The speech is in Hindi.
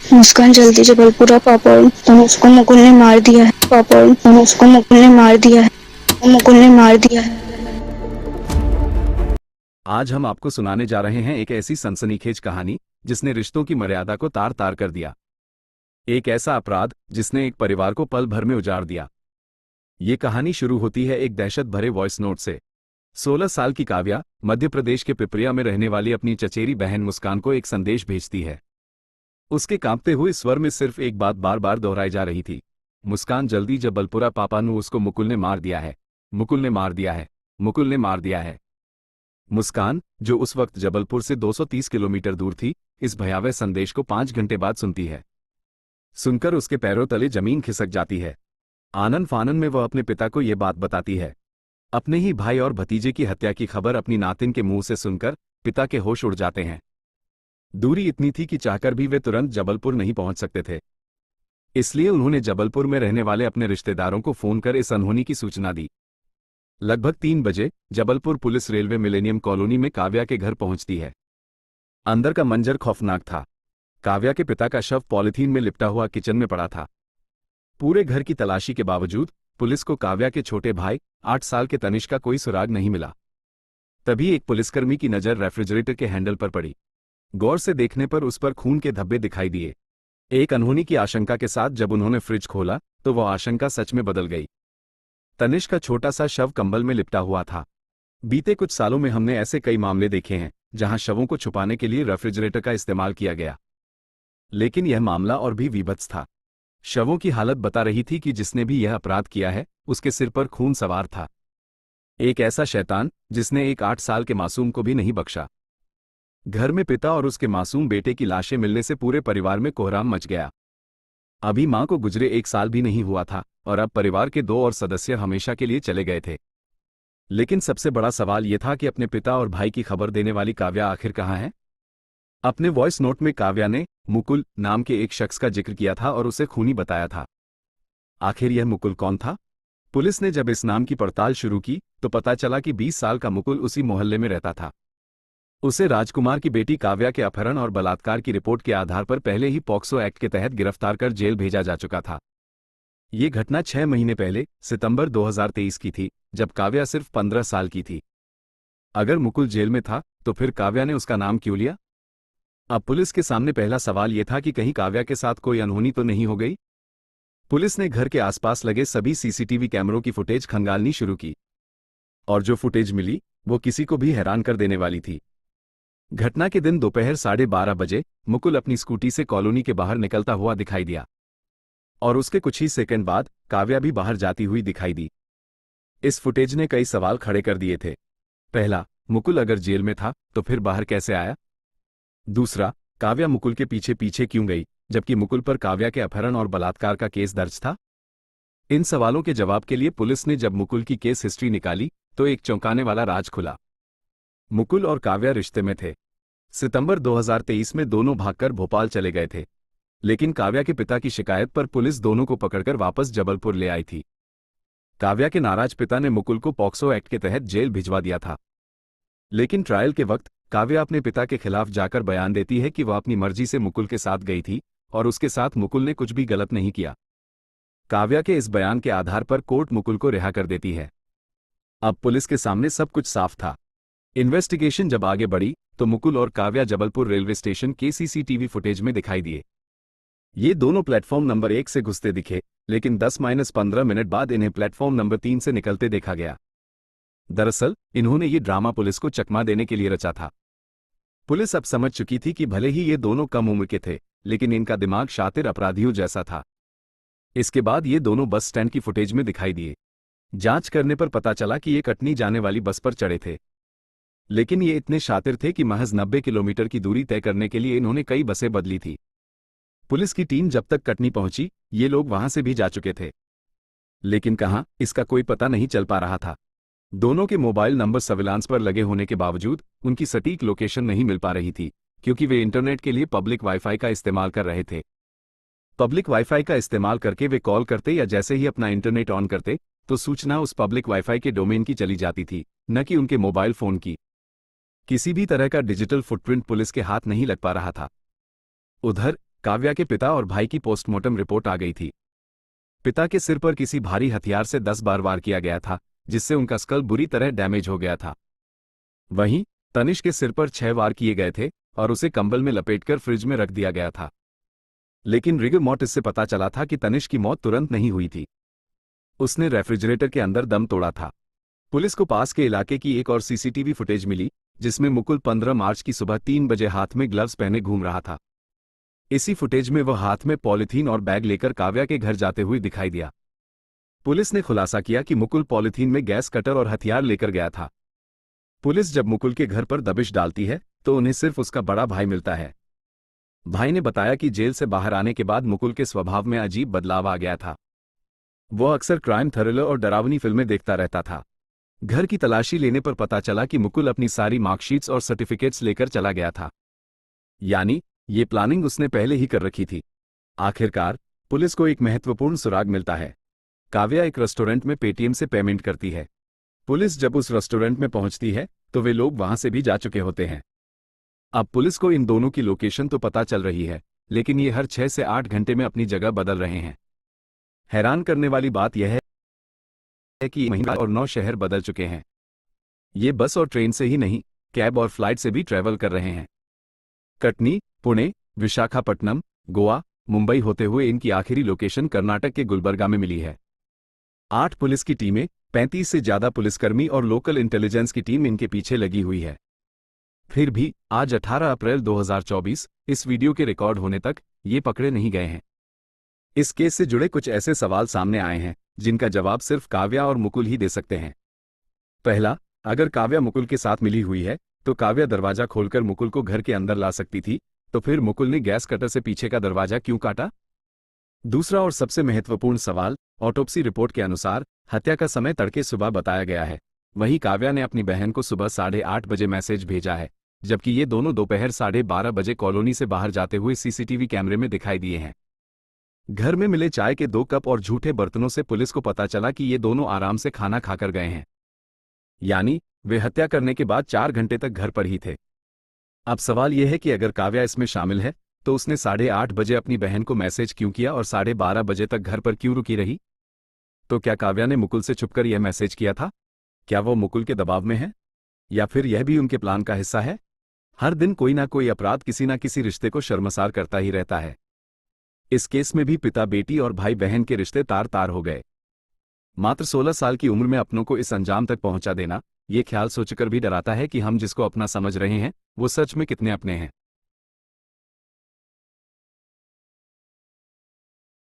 मुस्कान जल्दी जबलपुर आ पापा, तनुज को मुकुल ने मार दिया है पापा, तनुज को मुकुल ने मार दिया है, मुकुल ने मार दिया है। आज हम आपको सुनाने जा रहे हैं एक ऐसी सनसनीखेज कहानी जिसने रिश्तों की मर्यादा को तार तार कर दिया। एक ऐसा अपराध जिसने एक परिवार को पल भर में उजाड़ दिया। ये कहानी शुरू होती है एक दहशत भरे वॉइस नोट से। 16 साल की काव्या मध्य प्रदेश के पिपरिया में रहने वाली अपनी चचेरी बहन मुस्कान को एक संदेश भेजती है। उसके कांपते हुए स्वर में सिर्फ एक बात बार बार दोहराई जा रही थी। मुस्कान जल्दी जबलपुरा पापा नु उसको मुकुल ने मार दिया है, मुकुल ने मार दिया है, मुकुल ने मार दिया है। मुस्कान, जो उस वक्त जबलपुर से 230 किलोमीटर दूर थी, इस भयावह संदेश को 5 घंटे बाद सुनती है। सुनकर उसके पैरों तले जमीन खिसक जाती है। आनन फानन में वह अपने पिता को यह बात बताती है। अपने ही भाई और भतीजे की हत्या की खबर अपनी नातिन के मुंह से सुनकर पिता के होश उड़ जाते हैं। दूरी इतनी थी कि चाहकर भी वे तुरंत जबलपुर नहीं पहुंच सकते थे। इसलिए उन्होंने जबलपुर में रहने वाले अपने रिश्तेदारों को फोन कर इस अनहोनी की सूचना दी। लगभग 3 बजे Jabalpur police railway millennium colony में काव्या के घर पहुंचती है। अंदर का मंजर खौफनाक था। काव्या के पिता का शव पॉलिथीन में लिपटा हुआ किचन में पड़ा था। पूरे घर की तलाशी के बावजूद पुलिस को काव्या के छोटे भाई 8 साल के तनिष्क का कोई सुराग नहीं मिला। तभी एक पुलिसकर्मी की नज़र रेफ्रिजरेटर के हैंडल पर पड़ी। गौर से देखने पर उस पर खून के धब्बे दिखाई दिए। एक अनहोनी की आशंका के साथ जब उन्होंने फ्रिज खोला तो वह आशंका सच में बदल गई। तनिष्क का छोटा सा शव कंबल में लिपटा हुआ था। बीते कुछ सालों में हमने ऐसे कई मामले देखे हैं जहां शवों को छुपाने के लिए रेफ्रिजरेटर का इस्तेमाल किया गया, लेकिन यह मामला और भी विभत्स था। शवों की हालत बता रही थी कि जिसने भी यह अपराध किया है उसके सिर पर खून सवार था। एक ऐसा शैतान जिसने एक 8 साल के मासूम को भी नहीं बख्शा। घर में पिता और उसके मासूम बेटे की लाशें मिलने से पूरे परिवार में कोहराम मच गया। अभी मां को गुजरे 1 साल भी नहीं हुआ था और अब परिवार के 2 और सदस्य हमेशा के लिए चले गए थे। लेकिन सबसे बड़ा सवाल यह था कि अपने पिता और भाई की खबर देने वाली काव्या आखिर कहाँ है। अपने वॉइस नोट में काव्या ने मुकुल नाम के एक शख्स का जिक्र किया था और उसे खूनी बताया था। आखिर यह मुकुल कौन था? पुलिस ने जब इस नाम की पड़ताल शुरू की तो पता चला कि 20 साल का मुकुल उसी मोहल्ले में रहता था। उसे राजकुमार की बेटी काव्या के अपहरण और बलात्कार की रिपोर्ट के आधार पर पहले ही पॉक्सो एक्ट के तहत गिरफ्तार कर जेल भेजा जा चुका था। ये घटना 6 महीने पहले सितंबर 2023 की थी, जब काव्या सिर्फ 15 साल की थी। अगर मुकुल जेल में था तो फिर काव्या ने उसका नाम क्यों लिया? अब पुलिस के सामने पहला सवाल यह था कि कहीं काव्या के साथ कोई अनहोनी तो नहीं हो गई। पुलिस ने घर के आसपास लगे सभी सीसीटीवी कैमरों की फुटेज खंगालनी शुरू की, और जो फुटेज मिली वो किसी को भी हैरान कर देने वाली थी। घटना के दिन दोपहर 12:30 बजे मुकुल अपनी स्कूटी से कॉलोनी के बाहर निकलता हुआ दिखाई दिया, और उसके कुछ ही सेकंड बाद काव्या भी बाहर जाती हुई दिखाई दी। इस फुटेज ने कई सवाल खड़े कर दिए थे। पहला, मुकुल अगर जेल में था तो फिर बाहर कैसे आया? दूसरा, काव्या मुकुल के पीछे पीछे क्यों गई जबकि मुकुल पर काव्या के अपहरण और बलात्कार का केस दर्ज था? इन सवालों के जवाब के लिए पुलिस ने जब मुकुल की केस हिस्ट्री निकाली तो एक चौंकाने वाला राज खुला। मुकुल और काव्या रिश्ते में थे। सितंबर 2023 में दोनों भागकर भोपाल चले गए थे, लेकिन काव्या के पिता की शिकायत पर पुलिस दोनों को पकड़कर वापस जबलपुर ले आई थी। काव्या के नाराज पिता ने मुकुल को पॉक्सो एक्ट के तहत जेल भिजवा दिया था। लेकिन ट्रायल के वक्त काव्या अपने पिता के खिलाफ जाकर बयान देती है कि वह अपनी मर्जी से मुकुल के साथ गई थी और उसके साथ मुकुल ने कुछ भी गलत नहीं किया। काव्या के इस बयान के आधार पर कोर्ट मुकुल को रिहा कर देती है। अब पुलिस के सामने सब कुछ साफ था। इन्वेस्टिगेशन जब आगे बढ़ी तो मुकुल और काव्या जबलपुर रेलवे स्टेशन के सीसीटीवी फुटेज में दिखाई दिए। ये दोनों प्लेटफॉर्म नंबर 1 से घुसते दिखे, लेकिन 10-15 मिनट बाद इन्हें प्लेटफॉर्म नंबर 3 से निकलते देखा गया। दरअसल इन्होंने ये ड्रामा पुलिस को चकमा देने के लिए रचा था। पुलिस अब समझ चुकी थी कि भले ही ये दोनों कम उम्र के थे, लेकिन इनका दिमाग शातिर अपराधियों जैसा था। इसके बाद ये दोनों बस स्टैंड की फुटेज में दिखाई दिए। जांच करने पर पता चला कि ये कटनी जाने वाली बस पर चढ़े थे, लेकिन ये इतने शातिर थे कि महज 90 किलोमीटर की दूरी तय करने के लिए इन्होंने कई बसें बदली थी। पुलिस की टीम जब तक कटनी पहुंची ये लोग वहां से भी जा चुके थे, लेकिन कहां, इसका कोई पता नहीं चल पा रहा था। दोनों के मोबाइल नंबर सर्विलांस पर लगे होने के बावजूद उनकी सटीक लोकेशन नहीं मिल पा रही थी, क्योंकि वे इंटरनेट के लिए पब्लिक वाईफाई का इस्तेमाल कर रहे थे। पब्लिक वाईफाई का इस्तेमाल करके वे कॉल करते या जैसे ही अपना इंटरनेट ऑन करते तो सूचना उस पब्लिक वाईफाई के डोमेन की चली जाती थी, न कि उनके मोबाइल फोन की। किसी भी तरह का डिजिटल फुटप्रिंट पुलिस के हाथ नहीं लग पा रहा था। उधर काव्या के पिता और भाई की पोस्टमार्टम रिपोर्ट आ गई थी। पिता के सिर पर किसी भारी हथियार से 10 बार वार किया गया था, जिससे उनका स्कल बुरी तरह डैमेज हो गया था। वहीं तनिष्क के सिर पर 6 वार किए गए थे और उसे कंबल में लपेटकर फ्रिज में रख दिया गया था। लेकिन रिगर मॉर्टिस से पता चला था कि तनिष्क की मौत तुरंत नहीं हुई थी। उसने रेफ्रिजरेटर के अंदर दम तोड़ा था। पुलिस को पास के इलाके की एक और सीसीटीवी फुटेज मिली, जिसमें मुकुल 15 मार्च की सुबह 3 बजे हाथ में ग्लव्स पहने घूम रहा था। इसी फुटेज में वह हाथ में पॉलीथीन और बैग लेकर काव्या के घर जाते हुए दिखाई दिया। पुलिस ने खुलासा किया कि मुकुल पॉलीथीन में गैस कटर और हथियार लेकर गया था। पुलिस जब मुकुल के घर पर दबिश डालती है तो उन्हें सिर्फ उसका बड़ा भाई मिलता है। भाई ने बताया कि जेल से बाहर आने के बाद मुकुल के स्वभाव में अजीब बदलाव आ गया था। वह अक्सर क्राइम थ्रिलर और डरावनी फिल्में देखता रहता था। घर की तलाशी लेने पर पता चला कि मुकुल अपनी सारी मार्कशीट्स और सर्टिफिकेट्स लेकर चला गया था। यानी ये प्लानिंग उसने पहले ही कर रखी थी। आखिरकार पुलिस को एक महत्वपूर्ण सुराग मिलता है। काव्या एक रेस्टोरेंट में पेटीएम से पेमेंट करती है। पुलिस जब उस रेस्टोरेंट में पहुंचती है तो वे लोग वहां से भी जा चुके होते हैं। अब पुलिस को इन दोनों की लोकेशन तो पता चल रही है, लेकिन ये हर 6 से 8 घंटे में अपनी जगह बदल रहे हैं। हैरान करने वाली बात यह है कि महीना और 9 शहर बदल चुके हैं। ये बस और ट्रेन से ही नहीं, कैब और फ्लाइट से भी ट्रैवल कर रहे हैं। कटनी, पुणे, विशाखापट्टनम, गोवा, मुंबई होते हुए इनकी आखिरी लोकेशन कर्नाटक के गुलबर्गा में मिली है। 8 पुलिस की टीमें, 35 से ज्यादा पुलिसकर्मी और लोकल इंटेलिजेंस की टीम इनके पीछे लगी हुई है। फिर भी आज 18 अप्रैल 2024 इस वीडियो के रिकॉर्ड होने तक ये पकड़े नहीं गए हैं। इस केस से जुड़े कुछ ऐसे सवाल सामने आए हैं जिनका जवाब सिर्फ काव्या और मुकुल ही दे सकते हैं। पहला, अगर काव्या मुकुल के साथ मिली हुई है तो काव्या दरवाजा खोलकर मुकुल को घर के अंदर ला सकती थी, तो फिर मुकुल ने गैस कटर से पीछे का दरवाजा क्यों काटा? दूसरा और सबसे महत्वपूर्ण सवाल, ऑटोप्सी रिपोर्ट के अनुसार हत्या का समय तड़के सुबह बताया गया है। वहीं काव्या ने अपनी बहन को सुबह 8:30 बजे मैसेज भेजा है, जबकि ये दोनों दोपहर 12:30 बजे कॉलोनी से बाहर जाते हुए सीसीटीवी कैमरे में दिखाई दिए हैं। घर में मिले चाय के 2 कप और झूठे बर्तनों से पुलिस को पता चला कि ये दोनों आराम से खाना खाकर गए हैं। यानी वे हत्या करने के बाद 4 घंटे तक घर पर ही थे। अब सवाल यह है कि अगर काव्या इसमें शामिल है तो उसने 8:30 बजे अपनी बहन को मैसेज क्यों किया और 12:30 बजे तक घर पर क्यों रुकी रही? तो क्या काव्या ने मुकुल से छुपकर यह मैसेज किया था? क्या वो मुकुल के दबाव में है, या फिर यह भी उनके प्लान का हिस्सा है? हर दिन कोई ना कोई अपराध किसी ना किसी रिश्ते को शर्मसार करता ही रहता है। इस केस में भी पिता बेटी और भाई बहन के रिश्ते तार तार हो गए। मात्र 16 साल की उम्र में अपनों को इस अंजाम तक पहुंचा देना, ये ख्याल सोचकर भी डराता है कि हम जिसको अपना समझ रहे हैं वो सच में कितने अपने हैं।